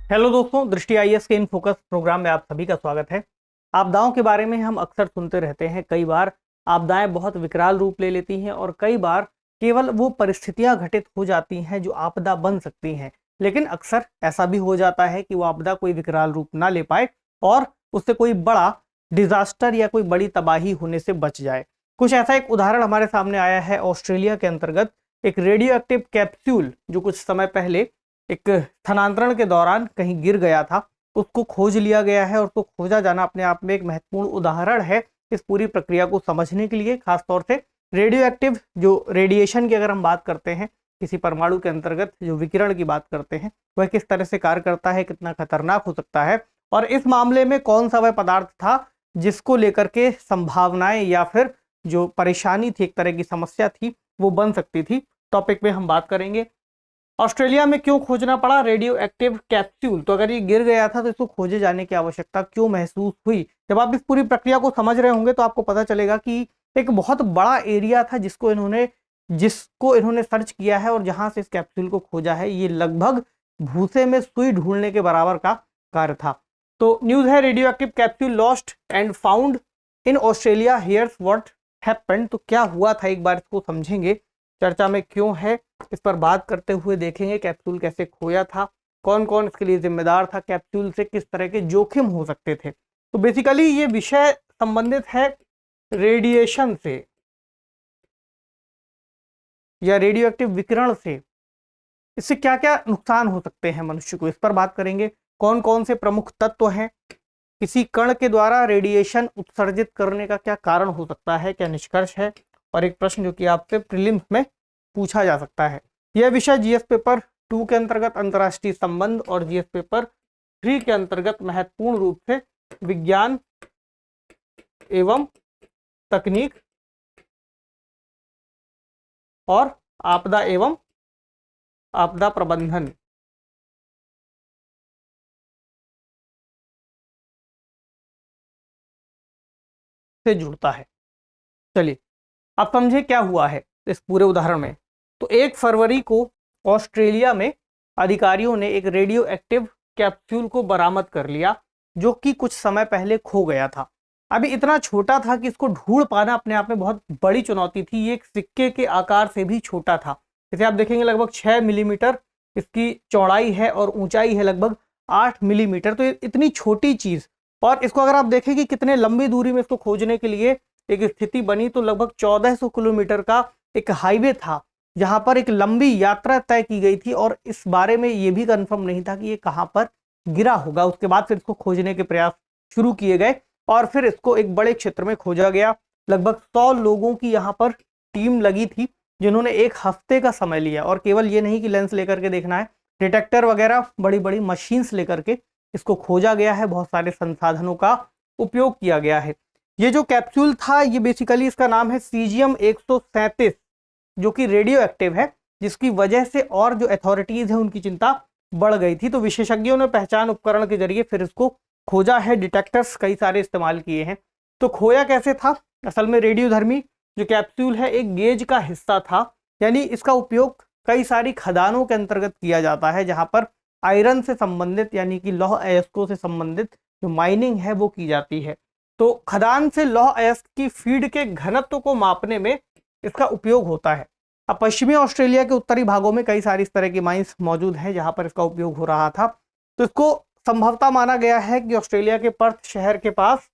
Hello दोस्तों, दृष्टि IAS के इन फोकस प्रोग्राम में आप सभी का स्वागत है। आपदाओं के बारे में हम अक्सर सुनते रहते हैं। कई बार आपदाएं बहुत विकराल रूप ले लेती हैं और कई बार केवल वो परिस्थितियां घटित हो जाती हैं जो आपदा बन सकती हैं। लेकिन अक्सर ऐसा भी हो जाता है कि वो आपदा कोई विकराल रूप ना ले पाए और उससे कोई बड़ा डिजास्टर या कोई बड़ी तबाही होने से बच जाए। कुछ ऐसा एक उदाहरण हमारे सामने आया है ऑस्ट्रेलिया के अंतर्गत। एक रेडियो एक्टिव कैप्सूल जो कुछ समय पहले एक स्थानांतरण के दौरान कहीं गिर गया था, उसको खोज लिया गया है और उसको खोजा जाना अपने आप में एक महत्वपूर्ण उदाहरण है इस पूरी प्रक्रिया को समझने के लिए। खासतौर से रेडियो एक्टिव जो रेडिएशन की अगर हम बात करते हैं, किसी परमाणु के अंतर्गत जो विकिरण की बात करते हैं, वह किस तरह से कार्य करता है, कितना खतरनाक हो सकता है और इस मामले में कौन सा वह पदार्थ था जिसको लेकर के संभावनाएं या फिर जो परेशानी थी, एक तरह की समस्या थी, वो बन सकती थी। टॉपिक में हम बात करेंगे ऑस्ट्रेलिया में क्यों खोजना पड़ा रेडियो एक्टिव कैप्सूल। तो अगर ये गिर गया था तो इसको खोजे जाने की आवश्यकता क्यों महसूस हुई। जब आप इस पूरी प्रक्रिया को समझ रहे होंगे तो आपको पता चलेगा कि एक बहुत बड़ा एरिया था जिसको इन्होंने सर्च किया है और जहां से इस कैप्सूल को खोजा है, ये लगभग भूसे में सुई ढूंढने के बराबर का कार्य था। तो न्यूज है, radioactive capsule lost and found in Australia, here's what happened. तो क्या हुआ था, एक बार इसको समझेंगे। चर्चा में क्यों है, इस पर बात करते हुए देखेंगे कैप्सूल कैसे खोया था, कौन कौन इसके लिए जिम्मेदार था, कैप्सूल से किस तरह के जोखिम हो सकते थे। तो बेसिकली ये विषय संबंधित है रेडिएशन से या रेडियो एक्टिव विकिरण से। इससे क्या क्या नुकसान हो सकते हैं मनुष्य को, इस पर बात करेंगे। कौन कौन से प्रमुख तत्व हैं, किसी कण के द्वारा रेडिएशन उत्सर्जित करने का क्या कारण हो सकता है, क्या निष्कर्ष है, और एक प्रश्न जो कि आपसे प्रीलिम्स में पूछा जा सकता है। यह विषय जीएस पेपर 2 के अंतर्गत अंतर्राष्ट्रीय संबंध और जीएस पेपर 3 के अंतर्गत महत्वपूर्ण रूप से विज्ञान एवं तकनीक और आपदा एवं आपदा प्रबंधन से जुड़ता है। चलिए आप समझे क्या हुआ है इस पूरे उदाहरण में। तो 1 फरवरी को ऑस्ट्रेलिया में अधिकारियों ने एक रेडियो एक्टिव कैप्सूल को बरामद कर लिया जो कि कुछ समय पहले खो गया था। अभी इतना छोटा था कि इसको ढूंढ पाना अपने आप में बहुत बड़ी चुनौती थी। ये एक सिक्के के आकार से भी छोटा था। जैसे आप देखेंगे लगभग 6 मिलीमीटर इसकी चौड़ाई है और ऊंचाई है लगभग 8 मिलीमीटर। तो इतनी छोटी चीज, और इसको अगर आप देखें कि कितने लंबी दूरी में इसको खोजने के लिए एक स्थिति बनी, तो लगभग 1400 किलोमीटर का एक हाईवे था जहां पर एक लंबी यात्रा तय की गई थी और इस बारे में यह भी कंफर्म नहीं था कि ये कहां पर गिरा होगा। उसके बाद फिर इसको खोजने के प्रयास शुरू किए गए और फिर इसको एक बड़े क्षेत्र में खोजा गया। लगभग 100 लोगों की यहाँ पर टीम लगी थी जिन्होंने 1 हफ्ते का समय लिया। और केवल ये नहीं कि लेंस लेकर के देखना है, डिटेक्टर वगैरह बड़ी बड़ी मशीन्स लेकर के इसको खोजा गया है। बहुत सारे संसाधनों का उपयोग किया गया है। ये जो कैप्सूल था, ये बेसिकली इसका नाम है सीजियम 137 जो कि रेडियो एक्टिव है, जिसकी वजह से और जो अथॉरिटीज है उनकी चिंता बढ़ गई थी। तो विशेषज्ञों ने पहचान उपकरण के जरिए फिर इसको खोजा है। डिटेक्टर्स कई सारे इस्तेमाल किए हैं। तो खोया कैसे था, असल में रेडियोधर्मी जो कैप्सूल है एक गेज का हिस्सा था, यानी इसका उपयोग कई सारी खदानों के अंतर्गत किया जाता है जहां पर आयरन से संबंधित यानी कि लौह अयस्कों से संबंधित जो माइनिंग है वो की जाती है। तो खदान से लौह अयस्क की फीड के घनत्व को मापने में इसका उपयोग होता है। अब पश्चिमी ऑस्ट्रेलिया के उत्तरी भागों में कई सारी इस तरह की माइंस मौजूद हैं जहां पर इसका उपयोग हो रहा था। तो इसको संभवतः माना गया है कि ऑस्ट्रेलिया के पर्थ शहर के पास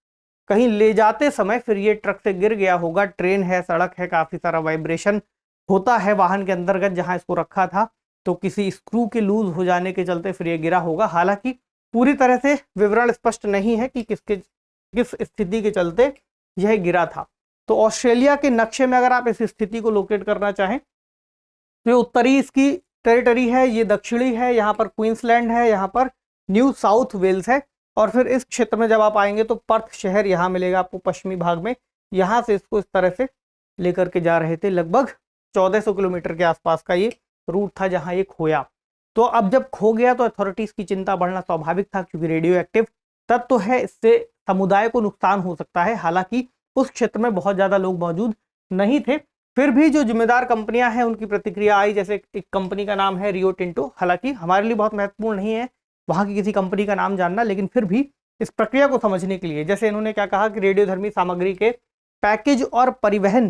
कहीं ले जाते समय फिर ये ट्रक से गिर गया होगा। ट्रेन है, सड़क है, काफी सारा वाइब्रेशन होता है वाहन के अंतर्गत जहां इसको रखा था, तो किसी स्क्रू के लूज हो जाने के चलते फिर ये गिरा होगा। हालांकि पूरी तरह से विवरण स्पष्ट नहीं है कि किस स्थिति के चलते यह गिरा था। तो ऑस्ट्रेलिया के नक्शे में अगर आप इस स्थिति को लोकेट करना चाहें तो ये उत्तरी इसकी टेरिटरी है, ये दक्षिणी है, यहाँ पर क्वींसलैंड है, यहाँ पर न्यू साउथ वेल्स है। और फिर इस क्षेत्र में जब आप आएंगे तो पर्थ शहर यहाँ मिलेगा आपको पश्चिमी भाग में। यहाँ से इसको इस तरह से लेकर के जा रहे थे। लगभग 1400 किलोमीटर के आसपास का ये रूट था जहाँ ये खोया। तो अब जब खो गया तो अथॉरिटीज की चिंता बढ़ना स्वाभाविक था, क्योंकि रेडियो एक्टिव तत्व है, इससे समुदाय को नुकसान हो सकता है। हालांकि उस क्षेत्र में बहुत ज्यादा लोग मौजूद नहीं थे, फिर भी जो जिम्मेदार कंपनियां हैं उनकी प्रतिक्रिया आई। जैसे एक कंपनी का नाम है रियो टिंटो, हालांकि हमारे लिए बहुत महत्वपूर्ण नहीं है वहाँ की किसी कंपनी का नाम जानना, लेकिन फिर भी इस प्रक्रिया को समझने के लिए, जैसे इन्होंने क्या कहा कि रेडियोधर्मी सामग्री के पैकेज और परिवहन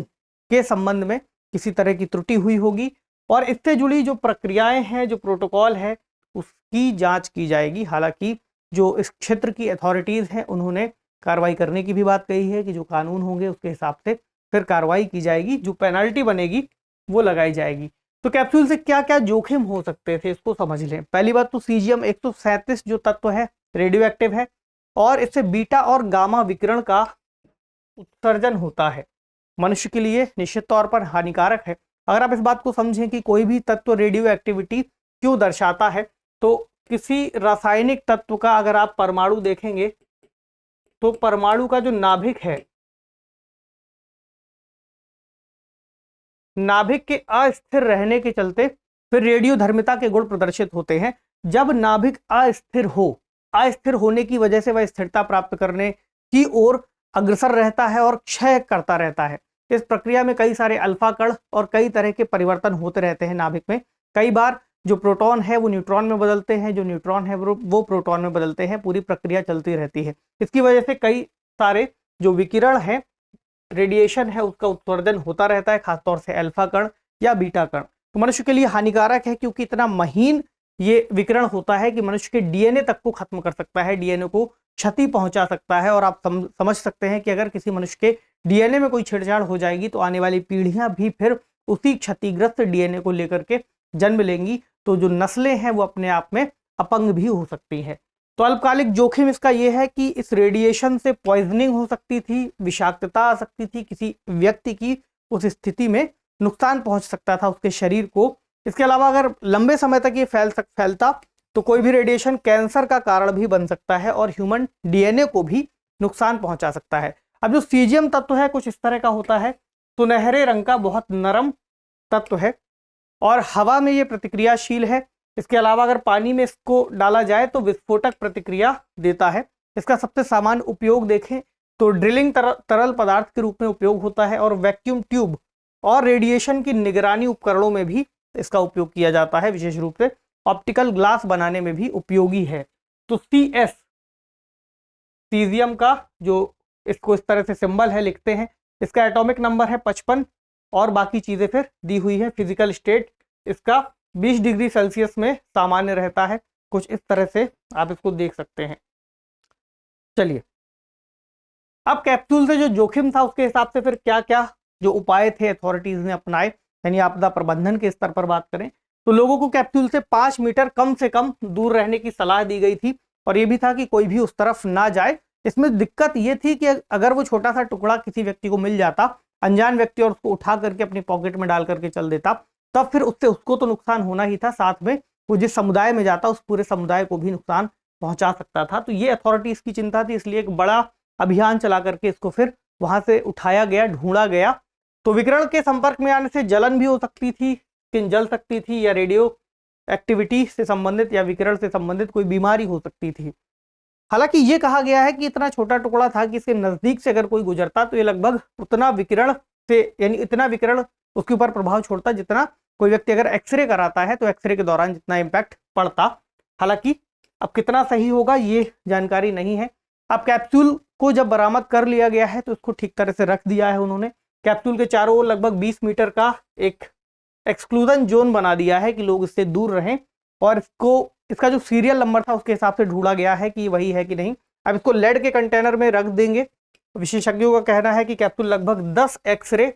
के संबंध में किसी तरह की त्रुटि हुई होगी और इससे जुड़ी जो प्रक्रियाएं हैं, जो प्रोटोकॉल है, उसकी जांच की जाएगी। हालांकि जो इस क्षेत्र की अथॉरिटीज हैं उन्होंने कार्रवाई करने की भी बात कही है कि जो कानून होंगे उसके हिसाब से फिर कार्रवाई की जाएगी, जो पेनल्टी बनेगी वो लगाई जाएगी। तो कैप्सूल से क्या क्या जोखिम हो सकते थे इसको समझ लें। पहली बात तो सीजियम 137 जो तत्व है रेडियो एक्टिव है और इससे बीटा और गामा विकिरण का उत्सर्जन होता है, मनुष्य के लिए निश्चित तौर पर हानिकारक है। अगर आप इस बात को समझें कि कोई भी तत्व रेडियो एक्टिविटी क्यों दर्शाता है, तो किसी रासायनिक तत्व का अगर आप परमाणु देखेंगे तो परमाणु का जो नाभिक है, नाभिक के अस्थिर रहने के चलते फिर रेडियो धर्मिता के गुण प्रदर्शित होते हैं। जब नाभिक अस्थिर होने की वजह से वह स्थिरता प्राप्त करने की ओर अग्रसर रहता है और क्षय करता रहता है। इस प्रक्रिया में कई सारे अल्फा कण और कई तरह के परिवर्तन होते रहते हैं नाभिक में। कई बार जो प्रोटॉन है वो न्यूट्रॉन में बदलते हैं, जो न्यूट्रॉन है वो प्रोटॉन में बदलते हैं। पूरी प्रक्रिया चलती रहती है। इसकी वजह से कई सारे जो विकिरण है, रेडिएशन है, उसका उत्सर्जन होता रहता है, खासतौर से अल्फा कण या बीटा कण। तो मनुष्य के लिए हानिकारक है क्योंकि इतना महीन ये विकिरण होता है कि मनुष्य के डीएनए तक को खत्म कर सकता है, डीएनए को क्षति पहुंचा सकता है। और आप समझ सकते हैं कि अगर किसी मनुष्य के डीएनए में कोई छेड़छाड़ हो जाएगी तो आने वाली पीढ़ियां भी फिर उसी क्षतिग्रस्त डीएनए को लेकर के जन्म लेंगी, तो जो नस्लें हैं वो अपने आप में अपंग भी हो सकती हैं। तो अल्पकालिक जोखिम इसका यह है कि इस रेडिएशन से पॉइजनिंग हो सकती थी, विषाक्तता आ सकती थी, किसी व्यक्ति की उस स्थिति में नुकसान पहुंच सकता था उसके शरीर को। इसके अलावा अगर लंबे समय तक ये फैलता तो कोई भी रेडिएशन कैंसर का कारण भी बन सकता है और ह्यूमन डीएनए को भी नुकसान पहुंचा सकता है। अब जो सीजियम तत्व है कुछ इस तरह का होता है, सुनहरे रंग का बहुत नरम तत्व है और हवा में ये प्रतिक्रियाशील है। इसके अलावा अगर पानी में इसको डाला जाए तो विस्फोटक प्रतिक्रिया देता है। इसका सबसे सामान्य उपयोग देखें तो ड्रिलिंग तरल पदार्थ के रूप में उपयोग होता है और वैक्यूम ट्यूब और रेडिएशन की निगरानी उपकरणों में भी इसका उपयोग किया जाता है। विशेष रूप से ऑप्टिकल ग्लास बनाने में भी उपयोगी है। तो CS सीजियम का जो इसको इस तरह से सिंबल है लिखते हैं, इसका एटॉमिक नंबर है 55 और बाकी चीजें फिर दी हुई है। फिजिकल स्टेट इसका 20 डिग्री सेल्सियस में सामान्य रहता है। कुछ इस तरह से आप इसको देख सकते हैं। चलिए अब कैप्सूल से जो जोखिम था उसके हिसाब से फिर क्या क्या जो उपाय थे अथॉरिटीज ने अपनाए, यानी आपदा प्रबंधन के स्तर पर बात करें तो लोगों को कैप्सूल से 5 मीटर कम से कम दूर रहने की सलाह दी गई थी और यह भी था कि कोई भी उस तरफ ना जाए। इसमें दिक्कत ये थी कि अगर वो छोटा सा टुकड़ा किसी व्यक्ति को मिल जाता, अनजान व्यक्ति, और उसको उठा करके अपनी पॉकेट में डाल करके चल देता, तब फिर उससे उसको तो नुकसान होना ही था, साथ में वो जिस समुदाय में जाता उस पूरे समुदाय को भी नुकसान पहुंचा सकता था। तो ये अथॉरिटीज की चिंता थी, इसलिए एक बड़ा अभियान चला करके इसको फिर वहां से उठाया गया, ढूंढा गया। तो विकिरण के संपर्क में आने से जलन भी हो सकती थी, स्किन जल सकती थी, या रेडियो एक्टिविटी से संबंधित या विकिरण से संबंधित कोई बीमारी हो सकती थी। हालांकि ये कहा गया है कि इतना छोटा टुकड़ा था कि इसके नजदीक से अगर कोई गुजरता तो ये लगभग उतना विकिरण से, यानी इतना विकिरण उसके ऊपर प्रभाव छोड़ता जितना कोई व्यक्ति अगर एक्सरे कराता है तो एक्सरे के दौरान जितना इम्पैक्ट पड़ता। हालांकि अब कितना सही होगा ये जानकारी नहीं है। अब कैप्सूल को जब बरामद कर लिया गया है तो उसको ठीक तरह से रख दिया है उन्होंने। कैप्सूल के चारों ओर लगभग 20 मीटर का एक एक्सक्लूजन जोन बना दिया है कि लोग इससे दूर रहें, और इसका जो सीरियल नंबर था उसके हिसाब से ढूंढा गया है कि वही है कि नहीं। अब इसको लेड के कंटेनर में रख देंगे। विशेषज्ञों का कहना है कि कैप्सूल लगभग 10 एक्सरे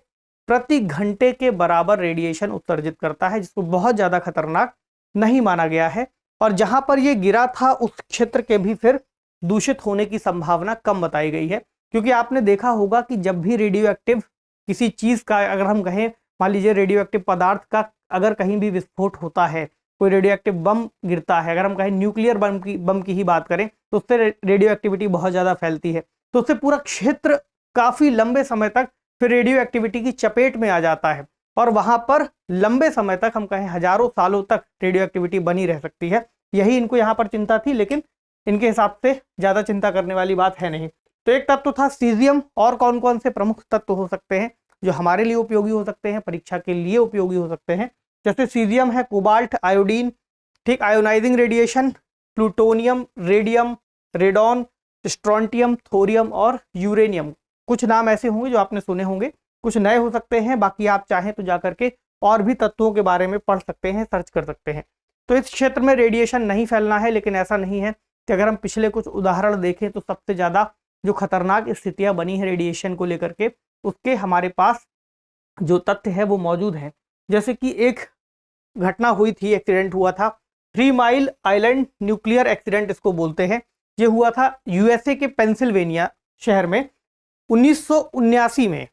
प्रति घंटे के बराबर रेडिएशन उत्सर्जित करता है, जिसको बहुत ज्यादा खतरनाक नहीं माना गया है। और जहां पर यह गिरा था उस क्षेत्र के भी फिर दूषित होने की संभावना कम बताई गई है, क्योंकि आपने देखा होगा कि जब भी रेडियो एक्टिव किसी चीज का, अगर हम कहें मान लीजिए रेडियो एक्टिव पदार्थ का अगर कहीं भी विस्फोट होता है, कोई रेडियो एक्टिव बम गिरता है, अगर हम कहें न्यूक्लियर बम की ही बात करें तो उससे रेडियो एक्टिविटी बहुत ज्यादा फैलती है, तो उससे पूरा क्षेत्र काफी लंबे समय तक फिर रेडियो एक्टिविटी की चपेट में आ जाता है और वहां पर लंबे समय तक, हम कहें हजारों सालों तक रेडियो एक्टिविटी बनी रह सकती है। यही इनको यहाँ पर चिंता थी, लेकिन इनके हिसाब से ज्यादा चिंता करने वाली बात है नहीं। तो एक तत्व था सीजियम। और कौन कौन से प्रमुख तत्व हो सकते हैं जो हमारे लिए उपयोगी हो सकते हैं, परीक्षा के लिए उपयोगी हो सकते हैं? जैसे सीजियम है कोबाल्ट, आयोडीन, ठीक, ionising radiation plutonium, radium, radon, strontium, thorium और यूरेनियम। कुछ नाम ऐसे होंगे जो आपने सुने होंगे, कुछ नए हो सकते हैं, बाकी आप चाहें तो जाकर के और भी तत्वों के बारे में पढ़ सकते हैं, सर्च कर सकते हैं। तो इस क्षेत्र में रेडिएशन नहीं फैलना है, लेकिन ऐसा नहीं है कि अगर हम पिछले कुछ उदाहरण देखें तो सबसे ज़्यादा जो खतरनाक स्थितियां बनी है रेडिएशन को लेकर के, उसके हमारे पास जो तथ्य है वो मौजूद है। जैसे कि एक घटना हुई थी, एक्सीडेंट हुआ था, 3 माइल आइलैंड न्यूक्लियर एक्सीडेंट इसको बोलते हैं। ये हुआ था यूएसए के पेंसिल्वेनिया शहर में 1979 में।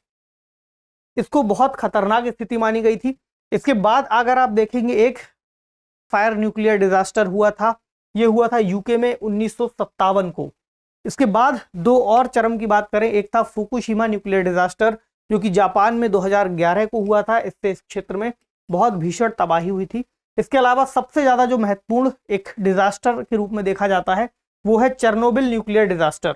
इसको बहुत खतरनाक स्थिति मानी गई थी। इसके बाद अगर आप देखेंगे एक फायर न्यूक्लियर डिजास्टर हुआ था, ये हुआ था यूके में 1957 को। इसके बाद दो और चरम की बात करें, एक था फुकुशिमा न्यूक्लियर डिजास्टर जो कि जापान में 2011 को हुआ था। इससे इस क्षेत्र में बहुत भीषण तबाही हुई थी। इसके अलावा सबसे ज्यादा जो महत्वपूर्ण एक डिजास्टर के रूप में देखा जाता है वो है चेरनोबिल न्यूक्लियर डिजास्टर।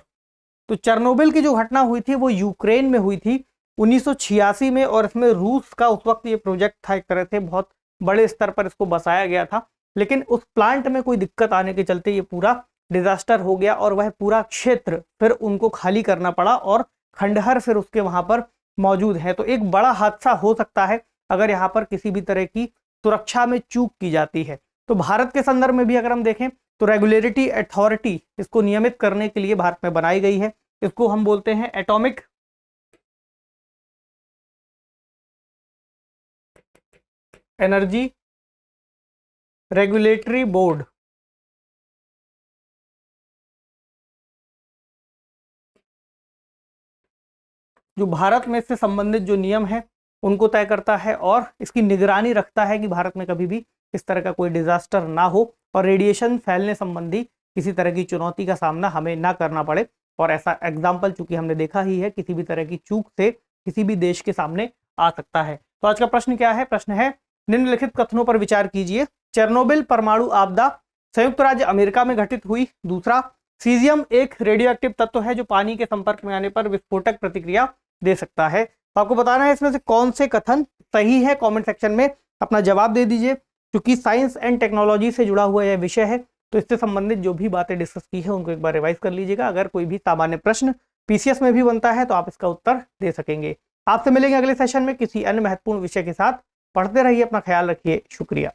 तो चेरनोबिल की जो घटना हुई थी वो यूक्रेन में हुई थी 1986 में, और इसमें रूस का उस वक्त ये प्रोजेक्ट था, एक तरह से बहुत बड़े स्तर पर इसको बसाया गया था। लेकिन उस प्लांट में कोई दिक्कत आने के चलते ये पूरा डिजास्टर हो गया और वह पूरा क्षेत्र फिर उनको खाली करना पड़ा और खंडहर फिर उसके वहां पर मौजूद है। तो एक बड़ा हादसा हो सकता है अगर यहाँ पर किसी भी तरह की सुरक्षा में चूक की जाती है। तो भारत के संदर्भ में भी अगर हम देखें तो रेगुलेटरी अथॉरिटी इसको नियमित करने के लिए भारत में बनाई गई है। इसको हम बोलते हैं एटॉमिक एनर्जी रेगुलेटरी बोर्ड। जो भारत में इससे संबंधित जो नियम है उनको तय करता है और इसकी निगरानी रखता है कि भारत में कभी भी इस तरह का कोई डिजास्टर ना हो और रेडिएशन फैलने संबंधी किसी तरह की चुनौती का सामना हमें ना करना पड़े। और ऐसा एग्जाम्पल चूंकि हमने देखा ही है, किसी भी तरह की चूक से किसी भी देश के सामने आ सकता है। तो आज का प्रश्न क्या है? प्रश्न है निम्नलिखित कथनों पर विचार कीजिए। चेरनोबिल परमाणु आपदा संयुक्त राज्य अमेरिका में घटित हुई। दूसरा, सीजियम एक रेडियोएक्टिव तत्व है जो पानी के संपर्क में आने पर विस्फोटक प्रतिक्रिया दे सकता है। तो आपको बताना है इसमें से कौन से कथन सही है। कमेंट सेक्शन में अपना जवाब दे दीजिए। क्योंकि साइंस एंड टेक्नोलॉजी से जुड़ा हुआ यह विषय है तो इससे संबंधित जो भी बातें डिस्कस की है उनको एक बार रिवाइज कर लीजिएगा। अगर कोई भी सामान्य प्रश्न पीसीएस में भी बनता है तो आप इसका उत्तर दे सकेंगे। आपसे मिलेंगे अगले सेशन में किसी अन्य महत्वपूर्ण विषय के साथ। पढ़ते रहिए, अपना ख्याल रखिए। शुक्रिया।